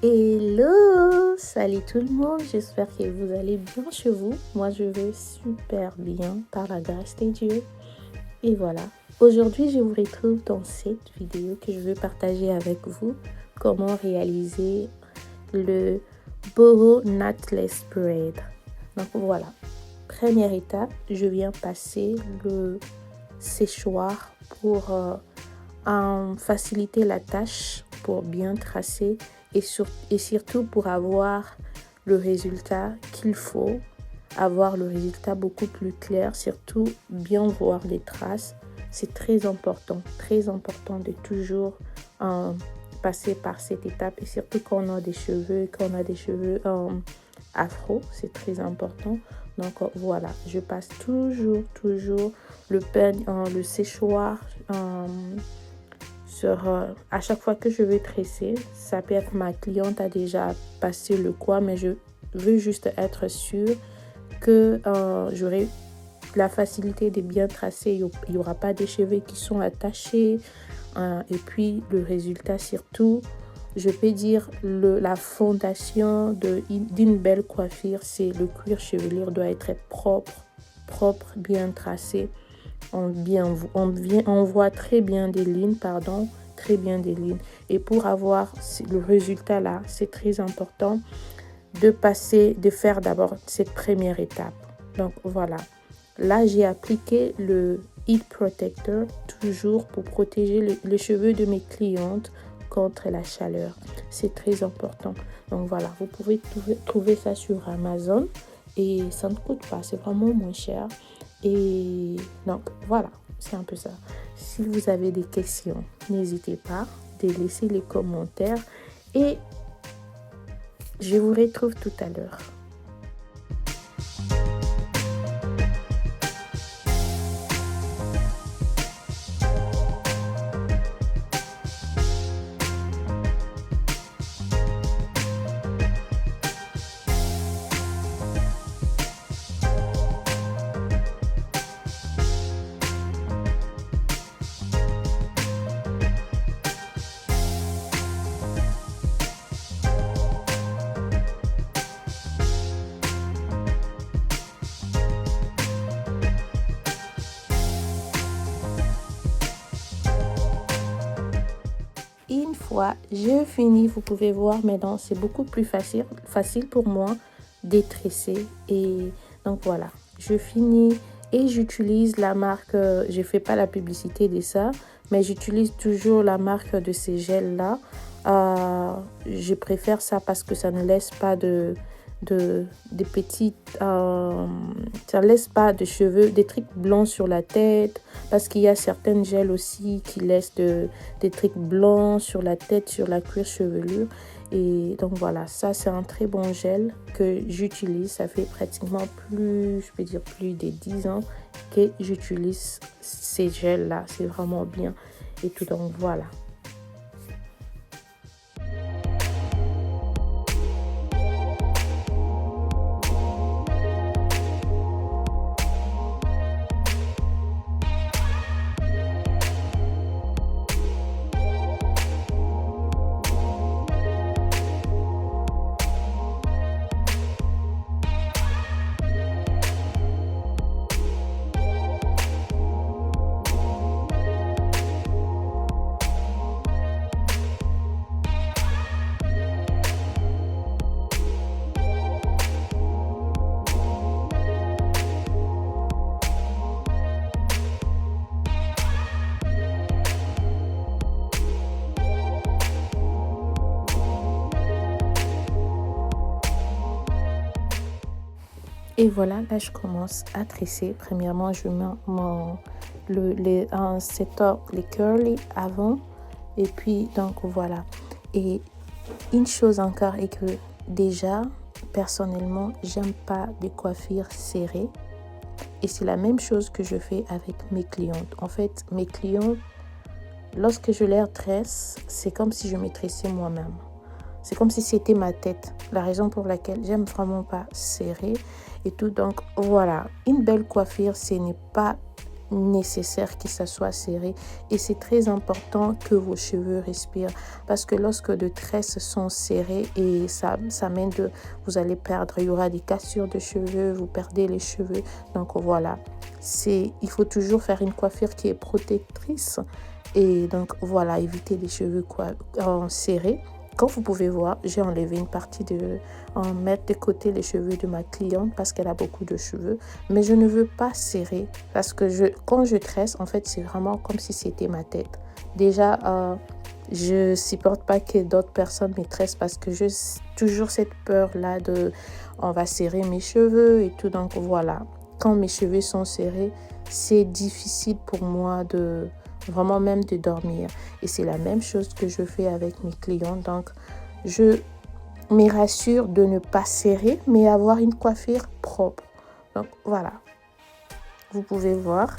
Hello, salut tout le monde, j'espère que vous allez bien chez vous. Moi je vais super bien par la grâce de Dieu. Et voilà, aujourd'hui je vous retrouve dans cette vidéo que je veux partager avec vous comment réaliser le Boro Knotless Braid. Donc voilà, première étape, je viens passer le séchoir pour faciliter la tâche, pour bien tracer et surtout pour avoir le résultat qu'il faut, avoir le résultat beaucoup plus clair, surtout bien voir les traces. C'est très important de toujours passer par cette étape, et surtout quand on a des cheveux, afro, c'est très important. Donc voilà, je passe toujours le peigne, le séchoir à chaque fois que je vais tresser. Ça peut être ma cliente a déjà passé le coin, mais je veux juste être sûre que j'aurai la facilité de bien tracer. Il n'y aura pas des cheveux qui sont attachés. Et puis le résultat, surtout, je peux dire la fondation d'une belle coiffure, c'est le cuir chevelu doit être propre, bien tracé. On voit très bien des lignes, Et pour avoir le résultat là, c'est très important de faire d'abord cette première étape. Donc voilà, là j'ai appliqué le Heat Protector, toujours pour protéger les cheveux de mes clientes contre la chaleur. C'est très important. Donc voilà, vous pouvez trouver ça sur Amazon et ça ne coûte pas, c'est vraiment moins cher. Et donc voilà, c'est un peu ça. Si vous avez des questions, n'hésitez pas de laisser les commentaires et je vous retrouve tout à l'heure. Une fois je finis, vous pouvez voir maintenant, c'est beaucoup plus facile pour moi de tresser. Et donc voilà, je finis et j'utilise la marque, je fais pas la publicité de ça, mais j'utilise toujours la marque de ces gels là. Je préfère ça parce que ça ne laisse pas des petites ça laisse pas de cheveux, des trucs blancs sur la tête, parce qu'il y a certaines gels aussi qui laissent des trucs blancs sur la tête, sur la cuir chevelure. Et donc voilà, ça c'est un très bon gel que j'utilise. Ça fait pratiquement plus de 10 ans que j'utilise ces gels là, c'est vraiment bien et tout. Donc voilà. Et voilà, là je commence à tresser. Premièrement, je mets un setup, les curly avant. Et puis, donc voilà. Et une chose encore est que déjà, personnellement, j'aime pas des coiffures serrées. Et c'est la même chose que je fais avec mes clientes. En fait, mes clientes, lorsque je les tresse, c'est comme si je me tressais moi-même. C'est comme si c'était ma tête. La raison pour laquelle j'aime vraiment pas serrer et tout. Donc voilà, une belle coiffure, ce n'est pas nécessaire que ça soit serré. Et c'est très important que vos cheveux respirent parce que lorsque les tresses sont serrées et ça mène vous allez perdre, il y aura des cassures de cheveux, vous perdez les cheveux. Donc voilà, il faut toujours faire une coiffure qui est protectrice. Et donc voilà, éviter les cheveux serrés. Comme vous pouvez voir, j'ai enlevé une partie mettre de côté les cheveux de ma cliente parce qu'elle a beaucoup de cheveux. Mais je ne veux pas serrer parce que quand je tresse, en fait, c'est vraiment comme si c'était ma tête. Déjà, je supporte pas que d'autres personnes me tressent parce que j'ai toujours cette peur-là on va serrer mes cheveux et tout. Donc voilà, quand mes cheveux sont serrés, c'est difficile pour moi vraiment même de dormir. Et c'est la même chose que je fais avec mes clients. Donc, je me rassure de ne pas serrer, mais avoir une coiffure propre. Donc, voilà. Vous pouvez voir.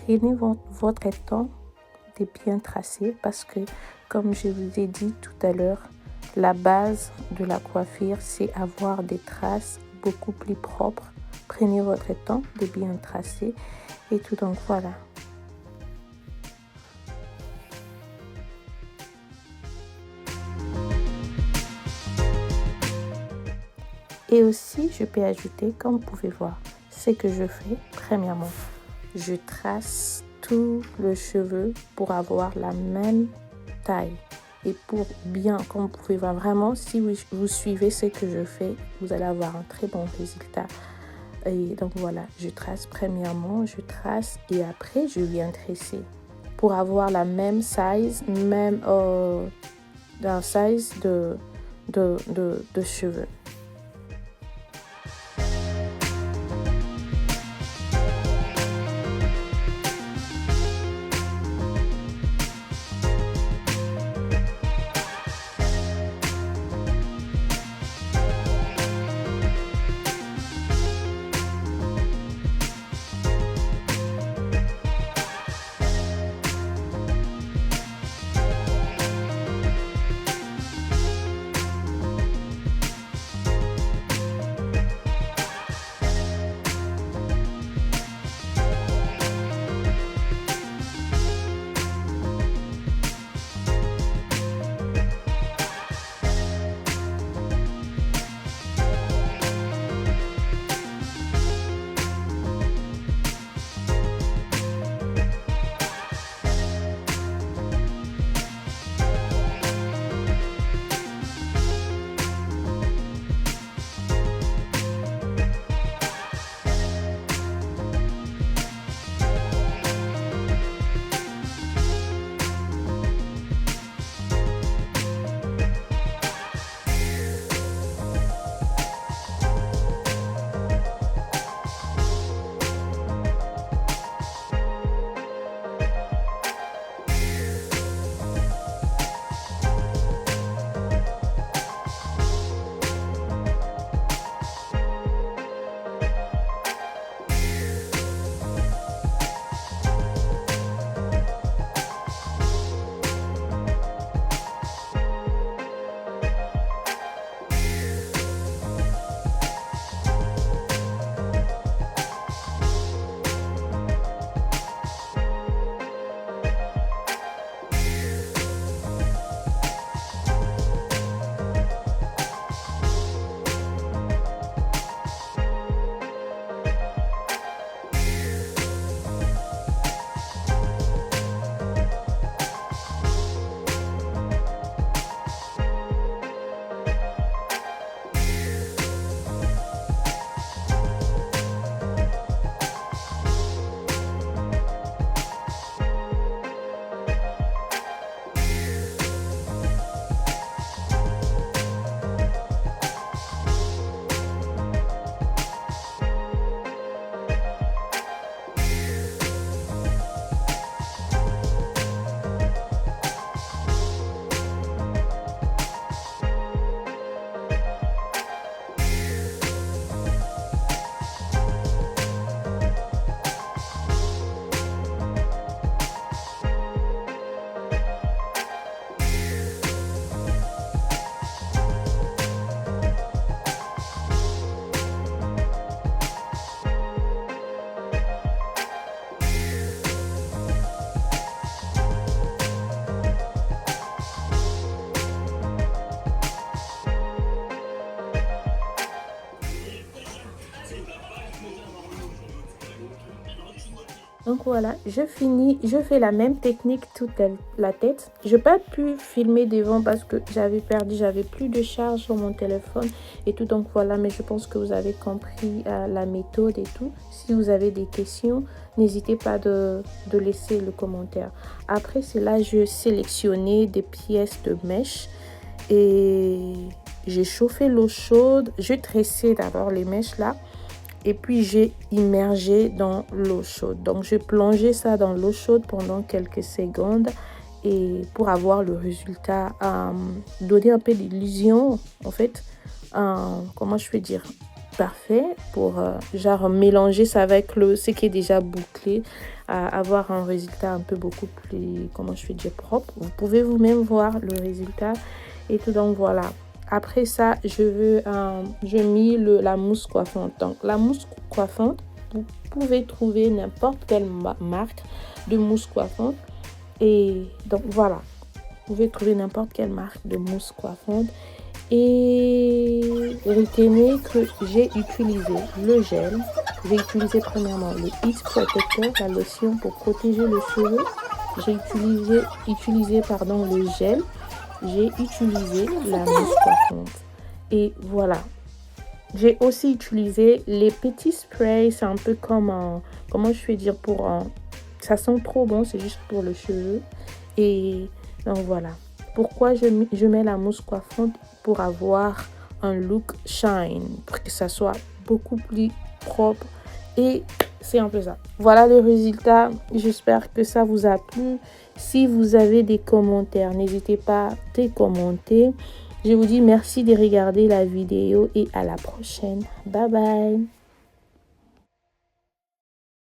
Prenez votre temps de bien tracer parce que, comme je vous ai dit tout à l'heure, la base de la coiffure, c'est avoir des traces beaucoup plus propres. Prenez votre temps de bien tracer et tout. Donc voilà. Et aussi, je peux ajouter, comme vous pouvez voir, ce que je fais, premièrement, je trace tout le cheveu pour avoir la même taille. Et pour bien, comme vous pouvez voir, vraiment, si vous suivez ce que je fais, vous allez avoir un très bon résultat. Et donc voilà, je trace premièrement, et après, je viens tresser pour avoir la même size, size de cheveux. Donc voilà, je finis, je fais la même technique toute la tête. Je n'ai pas pu filmer devant parce que j'avais plus de charge sur mon téléphone et tout. Donc voilà, mais je pense que vous avez compris la méthode et tout. Si vous avez des questions, n'hésitez pas de laisser le commentaire. Après, c'est là je sélectionnais des pièces de mèche et j'ai chauffé l'eau chaude. Je tressais d'abord les mèches là. Et puis j'ai immergé dans l'eau chaude. Donc je plongeais ça dans l'eau chaude pendant quelques secondes et pour avoir le résultat, donner un peu d'illusion en fait, comment je peux dire, parfait pour genre mélanger ça avec ce qui est déjà bouclé, avoir un résultat un peu beaucoup plus, comment je peux dire, propre. Vous pouvez vous-même voir le résultat et tout. Donc voilà. Après ça, je mis la mousse coiffante. Donc, la mousse coiffante, vous pouvez trouver n'importe quelle marque de mousse coiffante. Et donc, voilà. Vous pouvez trouver n'importe quelle marque de mousse coiffante. Et retenez que j'ai utilisé le gel. J'ai utilisé premièrement le Heat Protector, la lotion pour protéger le cheveu. J'ai utilisé le gel. J'ai utilisé la mousse coiffante. Et voilà. J'ai aussi utilisé les petits sprays. C'est un peu comme comment je vais dire ça sent trop bon. C'est juste pour le cheveu. Et donc voilà. Pourquoi je mets la mousse coiffante? Pour avoir un look shine. Pour que ça soit beaucoup plus propre. Et c'est un peu ça. Voilà le résultat. J'espère que ça vous a plu. Si vous avez des commentaires, n'hésitez pas à les commenter. Je vous dis merci de regarder la vidéo et à la prochaine. Bye bye.